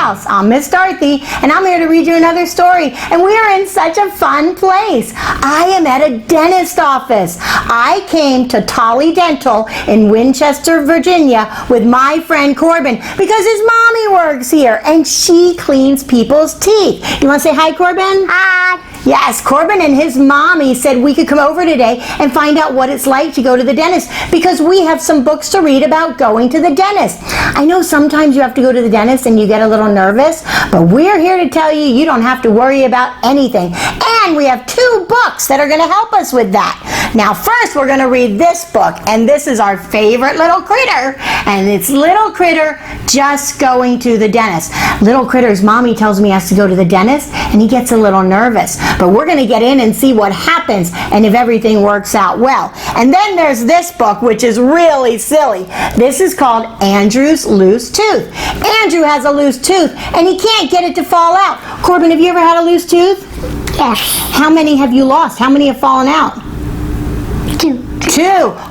house. I'm Miss Dorothy, and I'm here to read you another story. And we are in such a fun place. I am at a dentist office. I came to Tolly Dental in Winchester, Virginia with my friend Corbin because his mommy works here, and she cleans people's teeth. You want to say hi, Corbin? Hi. Yes, Corbin and his mommy said we could come over today and find out what it's like to go to the dentist because we have some books to read about going to the dentist. I know sometimes you have to go to the dentist and you get a little nervous, but we're here to tell you you don't have to worry about anything. And we have 2 books that are going to help us with that. Now first we're going to read this book, and this is our favorite little critter, and it's Little Critter Just Going to the Dentist. Little Critter's mommy tells me he has to go to the dentist and he gets a little nervous, but we're going to get in and see what happens and if everything works out well. And then there's this book, which is really silly. This is called Andrew's Loose Tooth. Andrew has a loose tooth and he can't get it to fall out. Corbin, have you ever had a loose tooth? Yes. How many have you lost? How many have fallen out? 2. 2.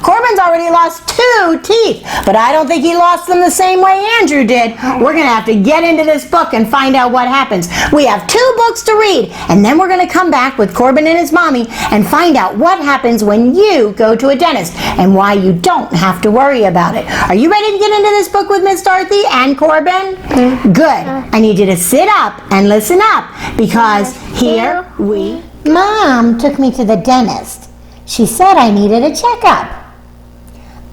Corbin's already lost 2 teeth, but I don't think he lost them the same way Andrew did. We're going to have to get into this book and find out what happens. We have 2 books to read, and then we're going to come back with Corbin and his mommy and find out what happens when you go to a dentist and why you don't have to worry about it. Are you ready to get into this book with Miss Dorothy and Corbin? Good. I need you to sit up and listen up because here we... Mom took me to the dentist. She said I needed a checkup.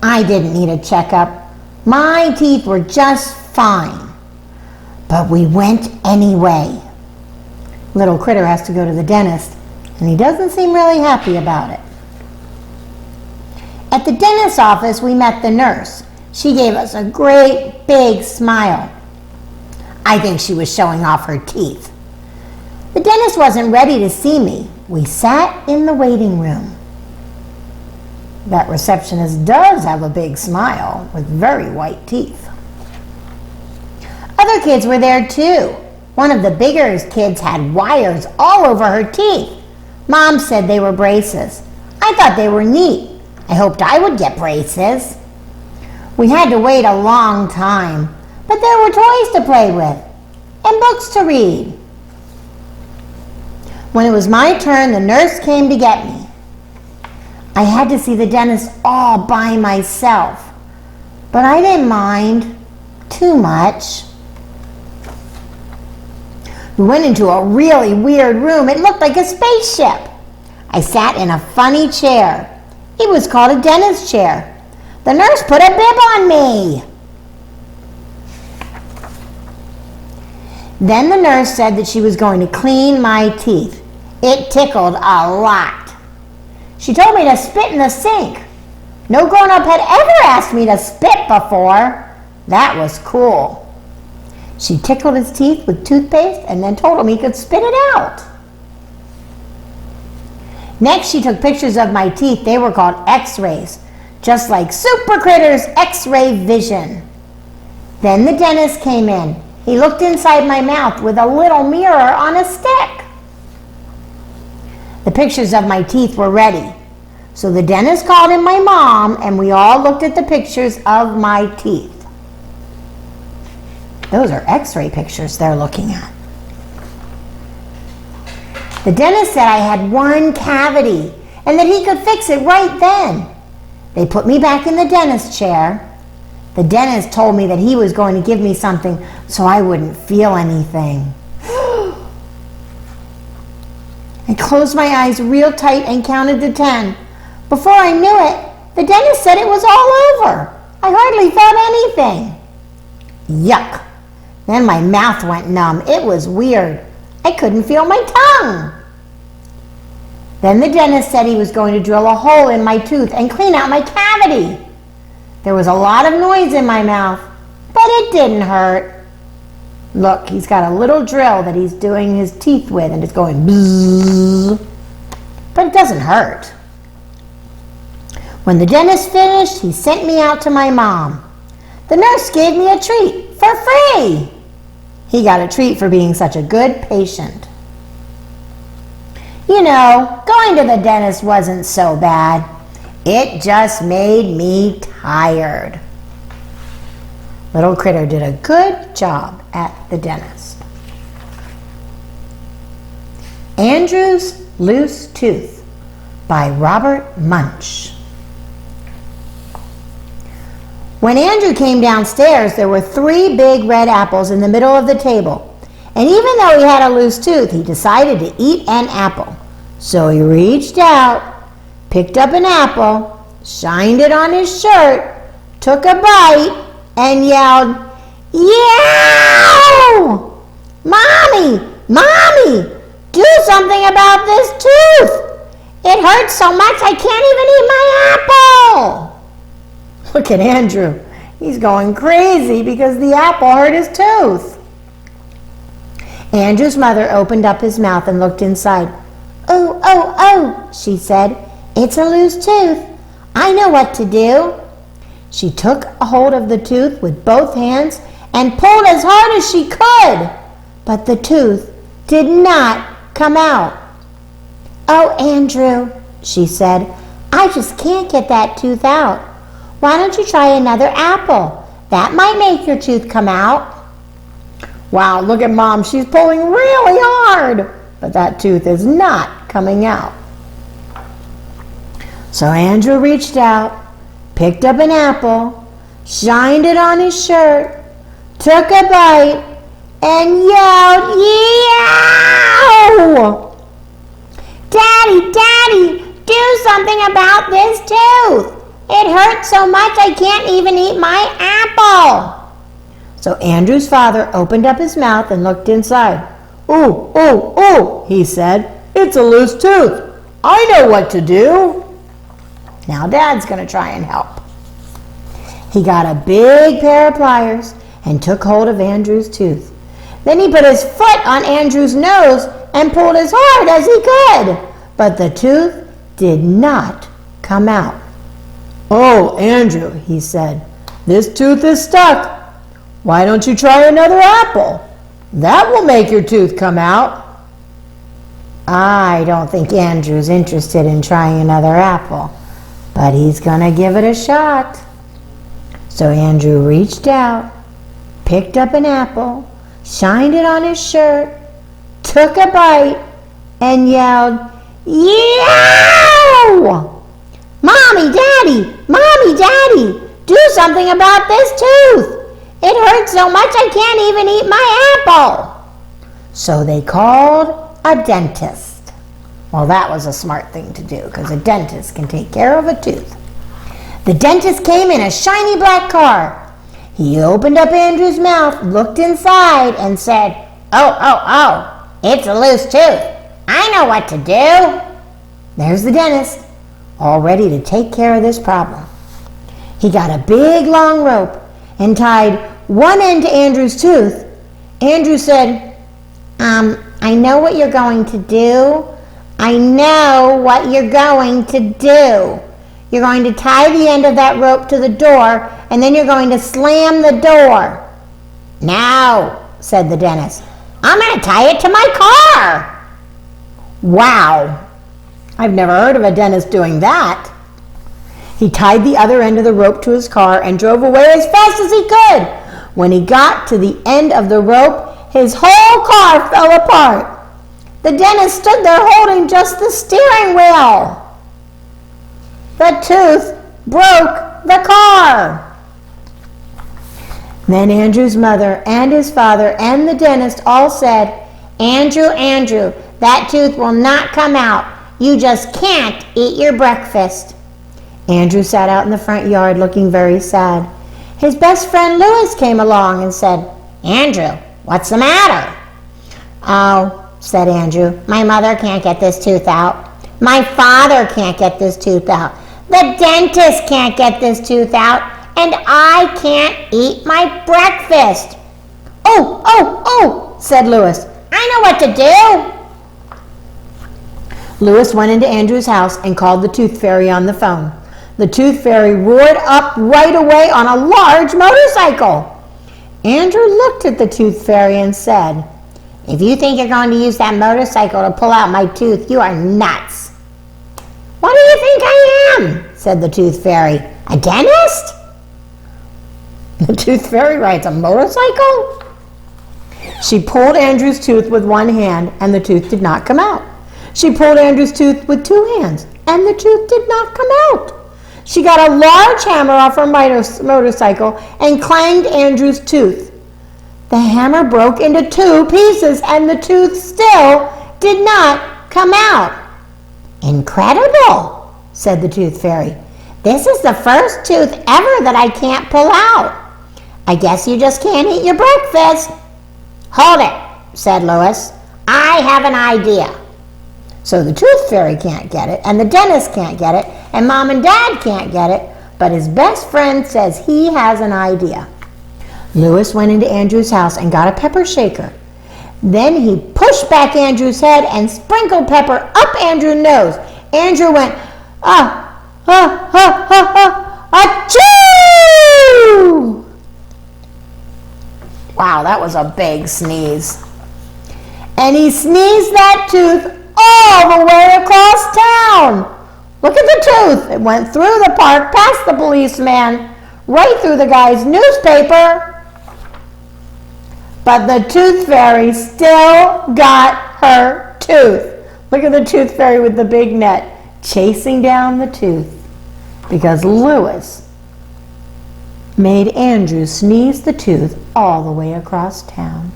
I didn't need a checkup. My teeth were just fine. But we went anyway. Little Critter has to go to the dentist, and he doesn't seem really happy about it. At the dentist's office, we met the nurse. She gave us a great big smile. I think she was showing off her teeth. The dentist wasn't ready to see me. We sat in the waiting room. That receptionist does have a big smile with very white teeth. Other kids were there too. One of the bigger kids had wires all over her teeth. Mom said they were braces. I thought they were neat. I hoped I would get braces. We had to wait a long time, but there were toys to play with and books to read. When it was my turn, the nurse came to get me. I had to see the dentist all by myself, but I didn't mind too much. We went into a really weird room. It looked like a spaceship. I sat in a funny chair. It was called a dentist chair. The nurse put a bib on me. Then the nurse said that she was going to clean my teeth. It tickled a lot. She told me to spit in the sink. No grown-up had ever asked me to spit before. That was cool. She tickled his teeth with toothpaste and then told him he could spit it out. Next, she took pictures of my teeth. They were called x-rays, just like Super Critter's x-ray vision. Then the dentist came in. He looked inside my mouth with a little mirror on a stick. The pictures of my teeth were ready. So the dentist called in my mom, and we all looked at the pictures of my teeth. Those are x-ray pictures they're looking at. The dentist said I had one cavity and that he could fix it right then. They put me back in the dentist chair. The dentist told me that he was going to give me something so I wouldn't feel anything. I closed my eyes real tight and counted to 10. Before I knew it, the dentist said it was all over. I hardly felt anything. Yuck. Then my mouth went numb. It was weird. I couldn't feel my tongue. Then the dentist said he was going to drill a hole in my tooth and clean out my cavity. There was a lot of noise in my mouth, but it didn't hurt. Look, he's got a little drill that he's doing his teeth with, and it's going bzzz. But it doesn't hurt. When the dentist finished, he sent me out to my mom. The nurse gave me a treat for free. He got a treat for being such a good patient. You know, going to the dentist wasn't so bad. It just made me tired. Little critter did a good job at the dentist. Andrew's Loose Tooth by Robert Munsch. When Andrew came downstairs, there were 3 big red apples in the middle of the table. And even though he had a loose tooth, he decided to eat an apple. So he reached out, picked up an apple, shined it on his shirt, took a bite, and yelled, "Yow! Mommy! Mommy! Do something about this tooth! It hurts so much I can't even eat my apple!" Look at Andrew. He's going crazy because the apple hurt his tooth. Andrew's mother opened up his mouth and looked inside. "Oh, oh, oh," she said. "It's a loose tooth. I know what to do." She took a hold of the tooth with both hands and pulled as hard as she could, but the tooth did not come out. "Oh, Andrew," she said, "I just can't get that tooth out. Why don't you try another apple? That might make your tooth come out." Wow, look at Mom. She's pulling really hard, but that tooth is not coming out. So Andrew reached out, picked up an apple, shined it on his shirt, took a bite, and yelled, "Yow! Daddy, Daddy, do something about this tooth. It hurts so much I can't even eat my apple." So Andrew's father opened up his mouth and looked inside. "Ooh, ooh, ooh," he said. "It's a loose tooth. I know what to do." Now Dad's going to try and help. He got a big pair of pliers and took hold of Andrew's tooth. Then he put his foot on Andrew's nose and pulled as hard as he could, but the tooth did not come out. "Oh, Andrew," he said, "this tooth is stuck. Why don't you try another apple? That will make your tooth come out." I don't think Andrew's interested in trying another apple, but he's gonna give it a shot. So Andrew reached out, picked up an apple, shined it on his shirt, took a bite, and yelled, "Yow! Mommy, Daddy, Mommy, Daddy, do something about this tooth. It hurts so much I can't even eat my apple." So they called a dentist. Well, that was a smart thing to do because a dentist can take care of a tooth. The dentist came in a shiny black car. He opened up Andrew's mouth, looked inside, and said, "Oh, oh, oh, it's a loose tooth. I know what to do." There's the dentist, all ready to take care of this problem. He got a big long rope and tied one end to Andrew's tooth. Andrew said, I know what you're going to do. I know what you're going to do. You're going to tie the end of that rope to the door, and then you're going to slam the door." "No," said the dentist. "I'm going to tie it to my car." Wow. I've never heard of a dentist doing that. He tied the other end of the rope to his car and drove away as fast as he could. When he got to the end of the rope, his whole car fell apart. The dentist stood there holding just the steering wheel. The tooth broke the car. Then Andrew's mother and his father and the dentist all said, "Andrew, Andrew, that tooth will not come out. You just can't eat your breakfast." Andrew sat out in the front yard looking very sad. His best friend Louis came along and said, "Andrew, what's the matter?" "Oh," said Andrew, "my mother can't get this tooth out. My father can't get this tooth out. The dentist can't get this tooth out. And I can't eat my breakfast." "Oh, oh, oh," said Louis. "I know what to do." Louis went into Andrew's house and called the tooth fairy on the phone. The tooth fairy roared up right away on a large motorcycle. Andrew looked at the tooth fairy and said, "If you think you're going to use that motorcycle to pull out my tooth, you are nuts." "What do you think I am?" said the tooth fairy. "A dentist?" The Tooth Fairy rides a motorcycle? She pulled Andrew's tooth with one hand, and the tooth did not come out. She pulled Andrew's tooth with two hands, and the tooth did not come out. She got a large hammer off her motorcycle and clanged Andrew's tooth. The hammer broke into two pieces, and the tooth still did not come out. "Incredible," said the Tooth Fairy. "This is the first tooth ever that I can't pull out. I guess you just can't eat your breakfast." "Hold it," said Louis. "I have an idea." So the Tooth Fairy can't get it, and the dentist can't get it, and Mom and Dad can't get it, but his best friend says he has an idea. Louis went into Andrew's house and got a pepper shaker. Then he pushed back Andrew's head and sprinkled pepper up Andrew's nose. Andrew went, achoo! Wow, that was a big sneeze. And he sneezed that tooth all the way across town. Look at the tooth. It went through the park, past the policeman, right through the guy's newspaper. But the Tooth Fairy still got her tooth. Look at the Tooth Fairy with the big net chasing down the tooth because Louis made Andrew sneeze the tooth all the way across town.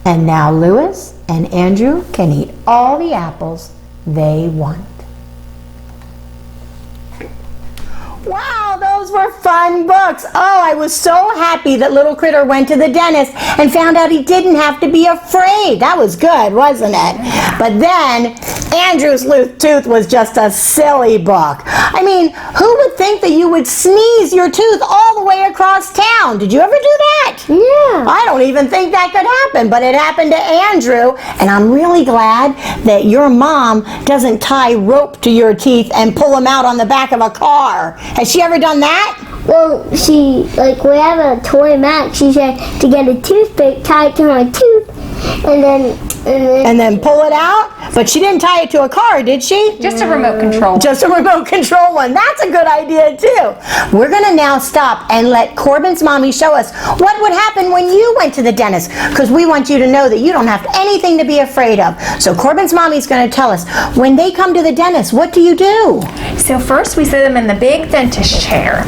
And now Louis and Andrew can eat all the apples they want. Wow, those were fun books. Oh, I was so happy that little Critter went to the dentist and found out he didn't have to be afraid. That was good, wasn't it? But then Andrew's tooth was just a silly book. I mean, who would think that you would sneeze your tooth all the way across town? Did you ever do that? Yeah. I don't even think that could happen, but it happened to Andrew, and I'm really glad that your mom doesn't tie rope to your teeth and pull them out on the back of a car. Has she ever done that? Well, we have a toy mat. She said to get a toothpick, tie it to my tooth, and then Pull it out? But she didn't tie it to a car, did she? Just a remote control. Just a remote control one. That's a good idea, too. We're going to now stop and let Corbin's mommy show us what would happen when you went to the dentist, because we want you to know that you don't have anything to be afraid of. So Corbin's mommy's going to tell us, when they come to the dentist, what do you do? So first we sit them in the big dentist chair.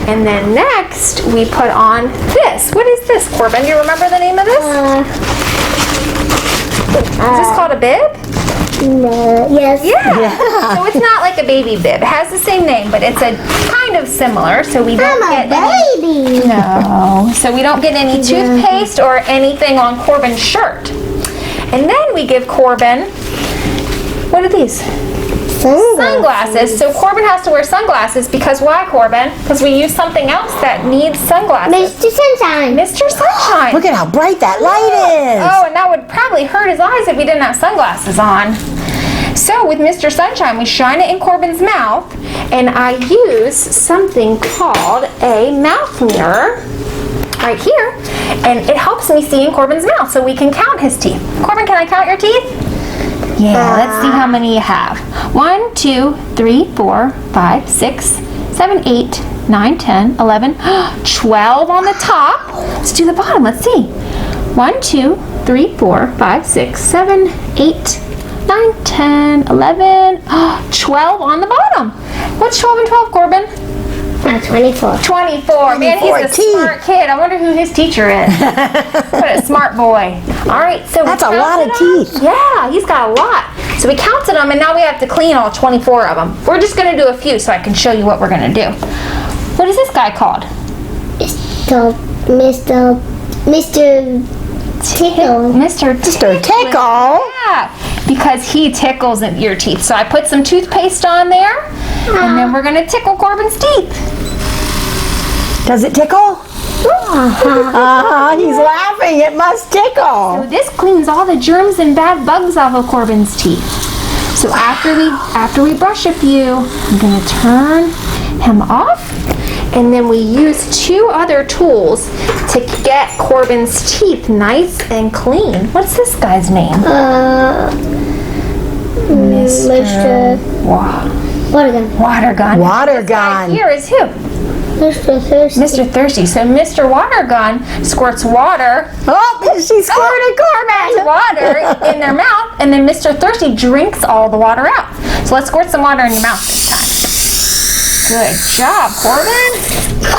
And then next we put on this. What is this, Corbin? Do you remember the name of this? Is this called a bib? no, yes. Yeah. So it's not like a baby bib. It has the same name, but it's a kind of similar. So we don't I'm get a baby. No. So we don't get any toothpaste or anything on Corbin's shirt. And then we give Corbin, what are these? Sunglasses. So Corbin has to wear sunglasses because why, Corbin? Because we use something else that needs sunglasses. Mr. Sunshine. Mr. Sunshine. Look at how bright that light is. Oh, and that would probably hurt his eyes if he didn't have sunglasses on. So with Mr. Sunshine, we shine it in Corbin's mouth, and I use something called a mouth mirror right here, and it helps me see in Corbin's mouth so we can count his teeth. Corbin, can I count your teeth? Yeah, let's see how many you have. 1, 2, 3, 4, 5, 6, 7, 8, 9, 10, 11, 12 on the top. Let's do the bottom. Let's see. 1, 2, 3, 4, 5, 6, 7, 8, 9, 10, 11, 12 on the bottom. What's 12 and 12, Corbin? 24. 24. Man, he's a smart kid. I wonder who his teacher is. What a smart boy. All right, so That's a lot of teeth. Yeah, he's got a lot. So we counted them, and now we have to clean all 24 of them. We're just going to do a few so I can show you what we're going to do. What is this guy called? Mr. Tickle. Mr. Tickle. Yeah, because he tickles in your teeth. So I put some toothpaste on there, and then we're going to tickle Corbin's teeth. Does it tickle? He's laughing. It must tickle. So this cleans all the germs and bad bugs off of Corbin's teeth. So after we brush a few, I'm going to turn him off, and then we use 2 other tools to get Corbin's teeth nice and clean. What's this guy's name? Mr. Water Water gun. gun. Water This guy gun. here is who? Mr. Thirsty. Mr. Thirsty. So Mr. Water Gun squirts water. Oh, she squirted Corbin. Water in their mouth, and then Mr. Thirsty drinks all the water out. So let's squirt some water in your mouth this time. Good job, Corbin.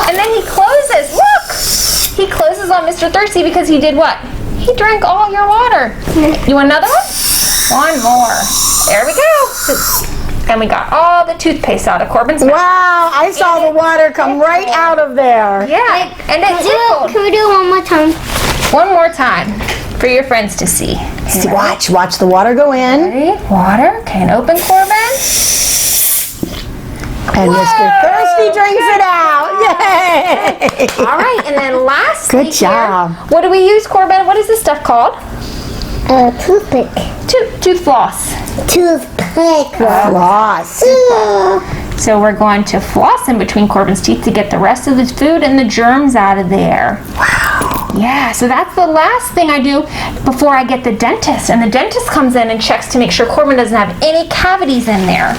And then he closes. Look! He closes on Mr. Thirsty because he did what? He drank all your water. You want another one? One more. There we go. And we got all the toothpaste out of Corbin's mouth. Wow, I saw the water come right out of there. Yeah, and it tickled. Can we do it one more time? One more time for your friends to see. Okay, Watch the water go in. ready? Water. Okay, and open, Corbin. And Mr. Thirsty drinks it out. Yay! All right, and then lastly Good job. here, what do we use, Corbin? What is this stuff called? Toothpick. Tooth floss. Toothpick. Floss. So we're going to floss in between Corbin's teeth to get the rest of the food and the germs out of there. Wow. Yeah, so that's the last thing I do before I get the dentist. And the dentist comes in and checks to make sure Corbin doesn't have any cavities in there.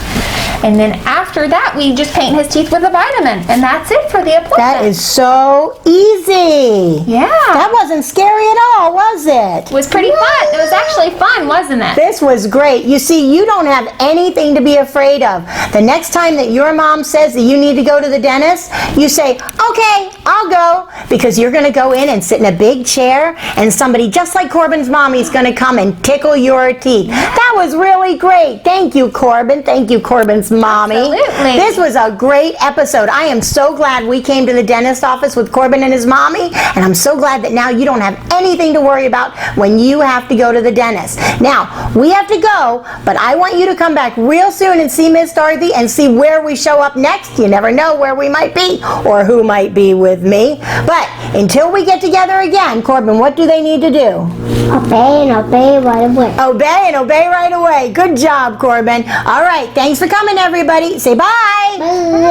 And then after that, we just paint his teeth with a vitamin. And that's it for the appointment. That is so easy. Yeah. That wasn't scary at all, was it? It was pretty fun. It was actually fun, wasn't it? This was great. You see, you don't have anything to be afraid of. The next time that your mom says that you need to go to the dentist, you say, okay, I'll go, because you're going to go in and sit in a big chair, and somebody just like Corbin's mommy is going to come and tickle your teeth. That was really great. Thank you, Corbin. Thank you, Corbin's mommy. Absolutely. This was a great episode. I am so glad we came to the dentist office with Corbin and his mommy, and I'm so glad that now you don't have anything to worry about when you have to go to the dentist. Now, we have to go, but I want you to come back real soon and see Miss Dorothy and see where we show up next. You never know where we might be or who might be with me. But until we get together again, Corbin, what do they need to do? Obey and obey right away. Obey and obey right away. Good job, Corbin. All right, thanks for coming, everybody. Say bye. Bye.